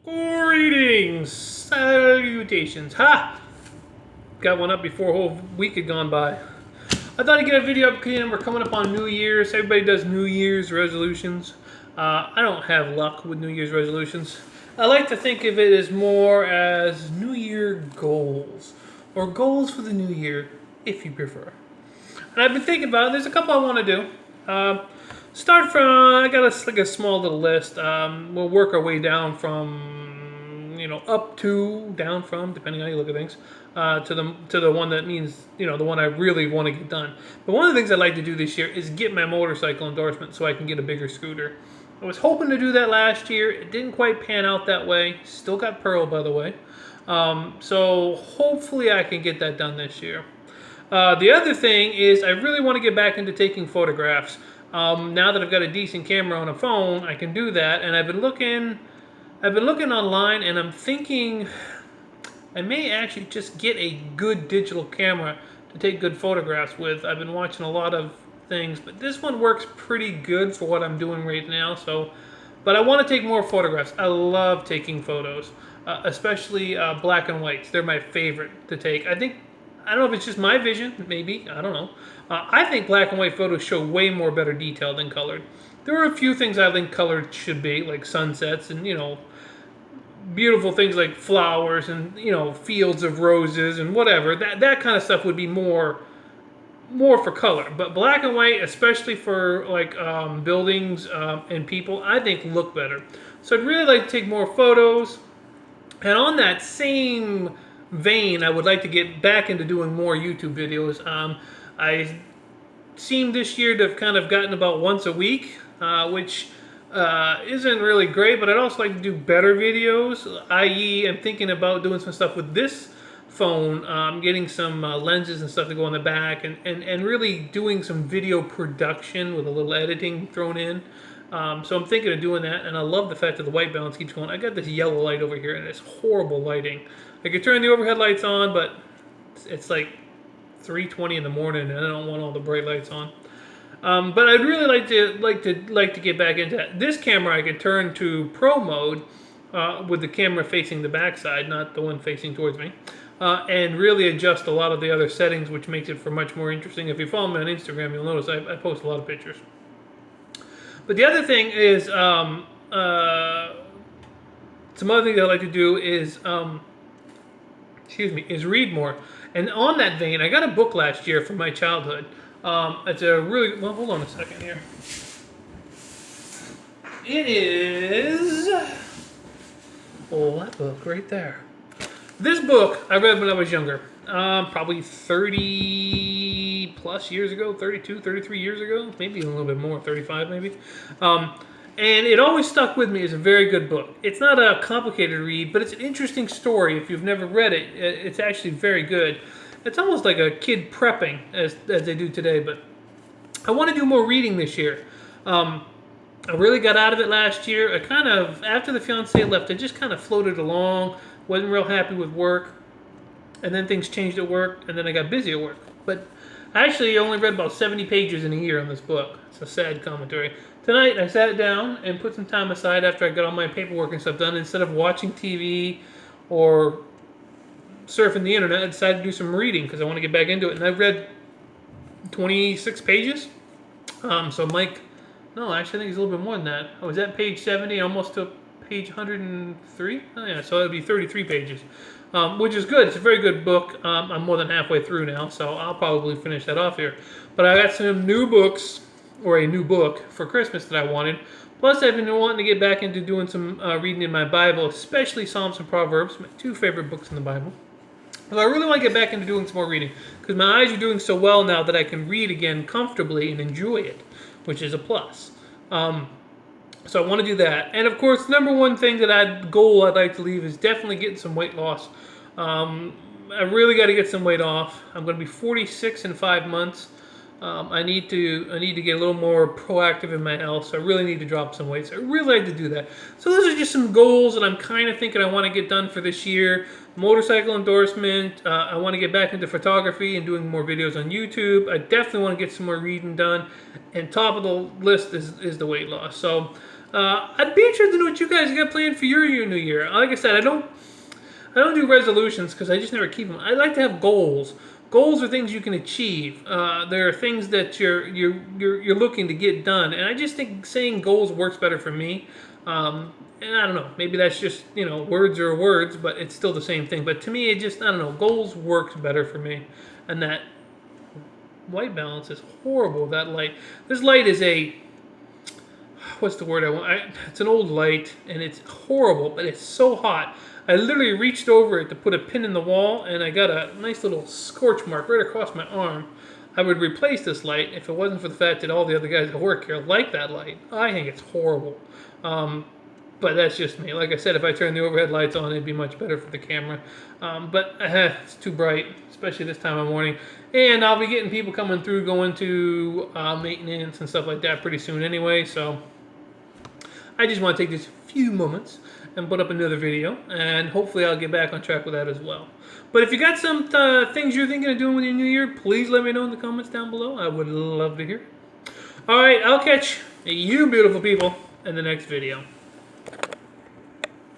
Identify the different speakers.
Speaker 1: Greetings, salutations. Ha! Got one up before a whole week had gone by. I thought I'd get a video up because we're coming up on New Year's. Everybody does New Year's resolutions. I don't have luck with New Year's resolutions. I like to think of it as more as New Year goals, or goals for the New Year, if you prefer. And I've been thinking about it. There's a couple I want to do. Start from, I got a small little list. We'll work our way down from, up to, down from, depending on how you look at things, to the one that means, the one I really want to get done. But one of the things I'd like to do this year is get my motorcycle endorsement so I can get a bigger scooter. I was hoping to do that last year. It didn't quite pan out that way. Still got Pearl, by the way. So hopefully I can get that done this year. The other thing is I really want to get back into taking photographs. Now that I've got a decent camera on a phone, I can do that. And I've been looking online, and I'm thinking I may actually just get a good digital camera to take good photographs with. I've been watching a lot of things, but this one works pretty good for what I'm doing right now. But I want to take more photographs. I love taking photos, especially black and whites. They're my favorite to take. I don't know if it's just my vision, maybe, I don't know. I think black and white photos show way more better detail than colored. There are a few things I think colored should be, like sunsets and, beautiful things like flowers and, fields of roses and whatever. That kind of stuff would be more for color. But black and white, especially for like buildings and people, I think look better. So I'd really like to take more photos. And on that same vein, I would like to get back into doing more YouTube videos. I seem this year to have kind of gotten about once a week, which isn't really great, but I'd also like to do better videos, i.e. I'm thinking about doing some stuff with this phone, getting some lenses and stuff to go on the back, and really doing some video production with a little editing thrown in. So I'm thinking of doing that, and I love the fact that the white balance keeps going. I got this yellow light over here, and it's horrible lighting. I could turn the overhead lights on, but it's like 3:20 in the morning, and I don't want all the bright lights on. But I'd really like to get back into that. This camera I can turn to Pro mode with the camera facing the backside, not the one facing towards me, and really adjust a lot of the other settings, which makes it for much more interesting. If you follow me on Instagram, you'll notice I post a lot of pictures. But the other thing is, some other things I like to do is, is read more. And on that vein, I got a book last year from my childhood. It's a really, well, hold on a second here. It is, that book right there. This book I read when I was younger, probably 30 plus years ago, 32, 33 years ago, maybe a little bit more, 35 maybe. And it always stuck with me as a very good book. It's not a complicated read, but it's an interesting story. If you've never read it, it's actually very good. It's almost like a kid prepping, as they do today, but I want to do more reading this year. I really got out of it last year. I kind of, after the fiance left, I just kind of floated along, wasn't real happy with work, and then things changed at work, and then I got busy at work. But I actually only read about 70 pages in a year on this book. It's a sad commentary. Tonight, I sat down and put some time aside after I got all my paperwork and stuff done. Instead of watching TV or surfing the internet, I decided to do some reading because I want to get back into it. And I've read 26 pages. So Mike, no, actually I think it's a little bit more than that. I was at page 70, almost to page 103. Oh, yeah, so that'd be 33 pages, which is good. It's a very good book. I'm more than halfway through now, so I'll probably finish that off here. But I got some new books, or a new book for Christmas that I wanted. Plus, I've been wanting to get back into doing some reading in my Bible, especially Psalms and Proverbs, my two favorite books in the Bible. So I really want to get back into doing some more reading, because my eyes are doing so well now that I can read again comfortably and enjoy it, which is a plus. So I want to do that. And of course, number one thing goal I'd like to leave is definitely getting some weight loss. I really got to get some weight off. I'm going to be 46 in 5 months. I need to get a little more proactive in my health, so I really need to drop some weight. So I really like to do that. So those are just some goals that I'm kind of thinking I want to get done for this year. Motorcycle endorsement. I want to get back into photography and doing more videos on YouTube. I definitely want to get some more reading done. And top of the list is the weight loss. So I'd be interested to know what you guys got planned for your New Year. Like I said, I don't do resolutions because I just never keep them. I like to have goals. Goals are things you can achieve. There are things that you're looking to get done, and I just think saying goals works better for me. And I don't know, maybe that's just, words are words, but it's still the same thing. But to me, I don't know, goals works better for me. And that white balance is horrible. That light, this light is what's the word I want? It's an old light, and it's horrible, but it's so hot. I literally reached over it to put a pin in the wall, and I got a nice little scorch mark right across my arm. I would replace this light if it wasn't for the fact that all the other guys that work here like that light. I think it's horrible. But that's just me. Like I said, if I turn the overhead lights on, it'd be much better for the camera. But it's too bright, especially this time of morning. And I'll be getting people coming through, going to maintenance and stuff like that pretty soon anyway. So I just want to take this few moments and put up another video. And hopefully I'll get back on track with that as well. But if you got some things you're thinking of doing with your New Year, please let me know in the comments down below. I would love to hear. All right, I'll catch you beautiful people in the next video.